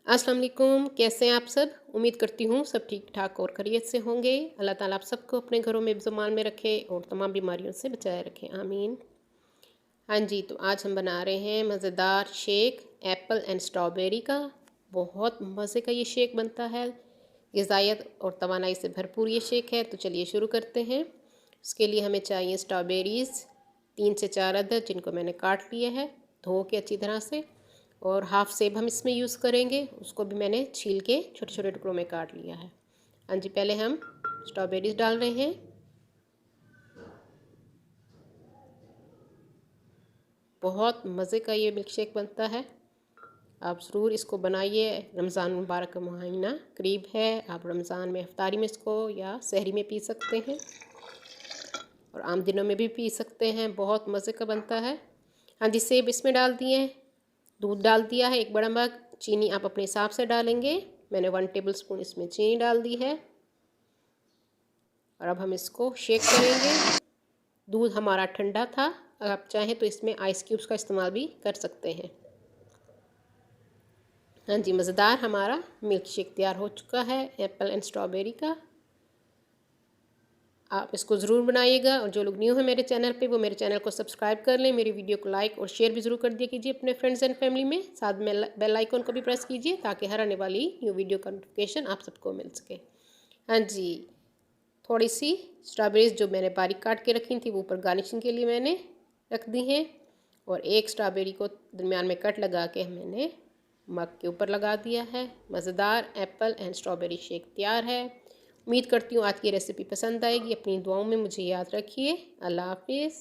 अस्सलाम वालेकुम, कैसे हैं आप सब। उम्मीद करती हूँ सब ठीक ठाक और खैरियत से होंगे। अल्लाह ताला आप सबको अपने घरों में ज़मान में रखे और तमाम बीमारियों से बचाए रखे, आमीन। हाँ जी, तो आज हम बना रहे हैं मज़ेदार शेक एप्पल एंड स्ट्रॉबेरी का। बहुत मज़े का ये शेक बनता है, ग़िज़ायत और तवानाई से भरपूर ये शेक है। तो चलिए शुरू करते हैं। उसके लिए हमें चाहिए स्ट्रॉबेरीज़ 3 से 4 अदद, जिनको मैंने काट लिया है धो के अच्छी तरह से। और हाफ़ सेब हम इसमें यूज़ करेंगे, उसको भी मैंने छील के छोटे छोटे टुकड़ों में काट लिया है। हाँ जी, पहले हम स्ट्रॉबेरीज़ डाल रहे हैं। बहुत मज़े का ये मिल्क शेक बनता है, आप ज़रूर इसको बनाइए। रमज़ान मुबारक का महीना करीब है, आप रमज़ान में इफ्तारी में इसको या सहरी में पी सकते हैं और आम दिनों में भी पी सकते हैं। बहुत मज़े का बनता है। हाँ जी, सेब इसमें डाल दिए हैं, दूध डाल दिया है 1 बड़ा मग। चीनी आप अपने हिसाब से डालेंगे, मैंने 1 टेबल स्पून इसमें चीनी डाल दी है। और अब हम इसको शेक करेंगे। दूध हमारा ठंडा था, अगर आप चाहें तो इसमें आइस क्यूब्स का इस्तेमाल भी कर सकते हैं। हाँ जी, मज़ेदार हमारा मिल्क शेक तैयार हो चुका है एप्पल एंड स्ट्रॉबेरी का। आप इसको ज़रूर बनाइएगा और जो लोग न्यू हैं मेरे चैनल पे वो मेरे चैनल को सब्सक्राइब कर लें। मेरी वीडियो को लाइक और शेयर भी ज़रूर कर दिया कीजिए अपने फ्रेंड्स एंड फैमिली में। साथ में बेल आइकन को भी प्रेस कीजिए ताकि हर आने वाली न्यू वीडियो का नोटिफिकेशन आप सबको मिल सके। हाँ जी, थोड़ी सी स्ट्रॉबेरीज़ जो मैंने बारीक काट के रखी थी वो ऊपर गार्निशिंग के लिए मैंने रख दी हैं। और 1 स्ट्रॉबेरी को दरमियान में कट लगा के मैंने मग के ऊपर लगा दिया है। मज़ेदार एप्पल एंड स्ट्रॉबेरी शेक तैयार है। उम्मीद करती हूँ आज की रेसिपी पसंद आएगी। अपनी दुआओं में मुझे याद रखिए। अल्लाह हाफिज़।